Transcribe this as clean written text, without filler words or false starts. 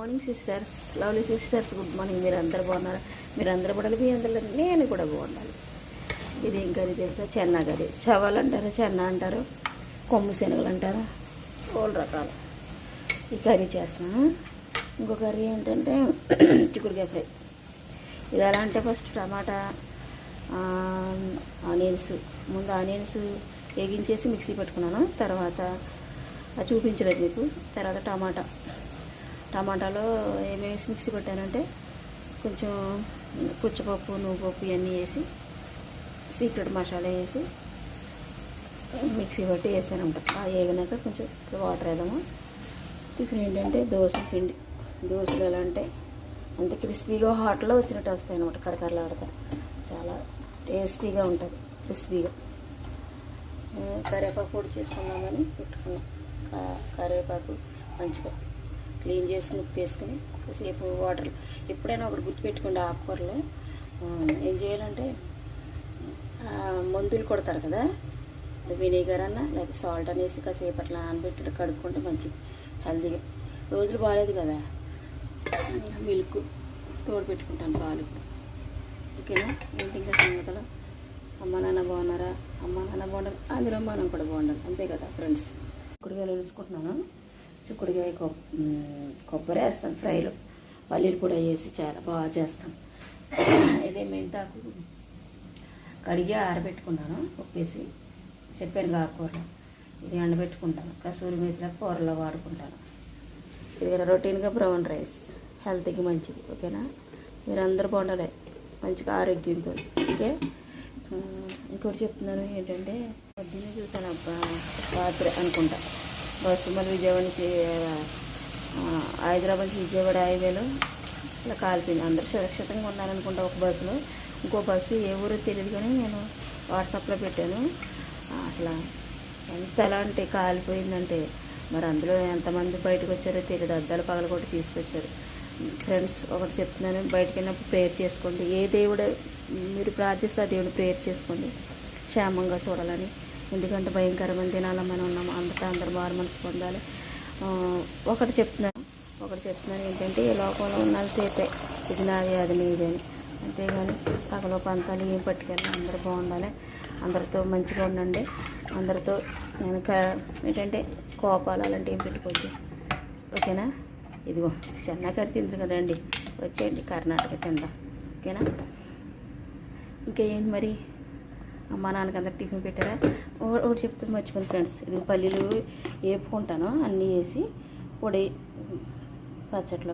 Morning sisters, lovely sisters, good morning. మీరు అందరు బాగున్నారు? మీరు అందరూ పడాలి, మీ అందరిలో నేను కూడా బాగుండాలి. ఇది ఏం కర్రీ తెలుసా? చెన్నా కర్రీ. చవాలు అంటారు, చెన్నా అంటారు, కొమ్ము శనగలు అంటారు, ఓల్ రకాలు. ఈ కర్రీ చేస్తాను. ఇంకో కర్రీ ఏంటంటే చిక్కుడుకాయ ఫ్రై. ఇది ఎలా అంటే ఫస్ట్ టమాటా, ఆనియన్స్, ముందు ఆనియన్స్ వేగించేసి మిక్సీ పెట్టుకున్నాను. తర్వాత అది చూపించలేదు మీకు. తర్వాత టమాటాలో ఏమేమి వేసి మిక్సీ పెట్టానంటే కొంచెం పుచ్చపప్పు, నువ్వుపప్పు ఇవన్నీ వేసి సీక్రెట్ మసాలా వేసి మిక్సీ పట్టి వేసాను అనమాట. వేగినాక కొంచెం వాటర్ వేద్దాము. టిఫిన్ ఏంటంటే దోశ పిండి. దోశలు ఎలా అంటే అంత క్రిస్పీగా హాట్లో వచ్చినట్టు వస్తాయి అనమాట. కరకరలాడతాయి, చాలా టేస్టీగా ఉంటుంది, క్రిస్పీగా. కరివేపాకు పొడి చేసుకుందామని పెట్టుకున్నాం. కరివేపాకు మంచిగా క్లీన్ చేసుకుని ఉప్పు వేసుకుని కాసేపు వాటర్. ఎప్పుడైనా ఒకటి గుర్తుపెట్టుకోండి, ఆకుకూరలో ఏం చేయాలంటే మందులు కొడతారు కదా, వినేగర్ అన్న లేకపోతే సాల్ట్ అనేసి కాసేపు అట్లా నానబెట్టి కడుక్కుంటే మంచిది, హెల్తీగా. రోజులు బాగాలేదు కదా, మిల్క్ తోడు పెట్టుకుంటాను, పాలు. ఓకేనా? ఏంటి ఇంకా సంగతులు? అమ్మ నాన్న బాగున్నారా? అమ్మ నాన్న బాగుండాలి, అందులో మనం కూడా బాగుండాలి, అంతే కదా ఫ్రెండ్స్. చిక్కుడుకాయలు వేసుకుంటున్నాను. చిక్కుడుకాయ కొబ్బరి వేస్తాను ఫ్రైలో, పల్లీలు కూడా వేసి చాలా బాగా చేస్తాను. ఇదే మెంతాకు కడిగి ఆరబెట్టుకున్నాను, ఉప్పేసి. చెప్పాను ఆకుకూరలో ఇది ఎండబెట్టుకుంటాను. కసూరి మేతిలో కూరలో వాడుకుంటాను. ఇది రొటీన్గా బ్రౌన్ రైస్, హెల్త్కి మంచిది. ఓకేనా? మీరు అందరూ బాగుండాలి, మంచిగా ఆరోగ్యంతో. ఓకే. ఇంకోటి చెప్తున్నాను ఏంటంటే, పొద్దున్నే చూసాను అబ్బా, రాత్రి అనుకుంటా, బస్సు మళ్ళీ విజయవాడ నుంచి హైదరాబాద్ నుంచి విజయవాడ హైవేలో ఇలా కాలిపోయింది. అందరూ సురక్షితంగా ఉన్నారనుకుంటా ఒక బస్సులో. ఇంకో బస్సు ఏ ఊరో తెలియదు కానీ నేను వాట్సాప్లో పెట్టాను. అసలు ఎంత ఎలాంటి కాలిపోయిందంటే, మరి అందులో ఎంతమంది బయటకు వచ్చారో తెలియదు. అద్దాలు పగలగొట్టి తీసుకొచ్చారు. ఫ్రెండ్స్, ఒకటి చెప్తున్నాను, బయటకు వెళ్ళినప్పుడు ప్రేయర్ చేసుకోండి. ఏ దేవుడు మీరు ప్రార్థిస్తే ఆ దేవుడు ప్రేయర్ చేసుకోండి, క్షేమంగా చూడాలని. ఎందుకంటే భయంకరమైన దినాల్లో మనం ఉన్నాము. అందరూ మారు మనసు పొందాలి. ఒకటి చెప్తున్నాను ఏంటంటే, ఈ లోకంలో ఉన్నంతసేపే ఇది నాది అది నీది అని, అంతేగాని పగలో పంతాలు ఏం పట్టుకెళ్ళి అందరూ బాగుండాలి, అందరితో మంచిగా ఉండండి. అందరితో నేను ఏంటంటే కోపాలు అలాంటివి ఏం పెట్టుకోవచ్చు. ఓకేనా? ఇదిగో చెన్నా కర్రీ తింటారు కదండి, వచ్చేయండి కర్ణాటక తిందాం. ఓకేనా? ఇంకా ఏంటి మరి, అమ్మ నాన్నకి అందరు టిఫిన్ పెట్టారా? ఒకటి చెప్తే మర్చిపోయింది ఫ్రెండ్స్. ఇది పల్లీలు వేపుకుంటాను, అన్నీ వేసి పొడి పచ్చట్లో.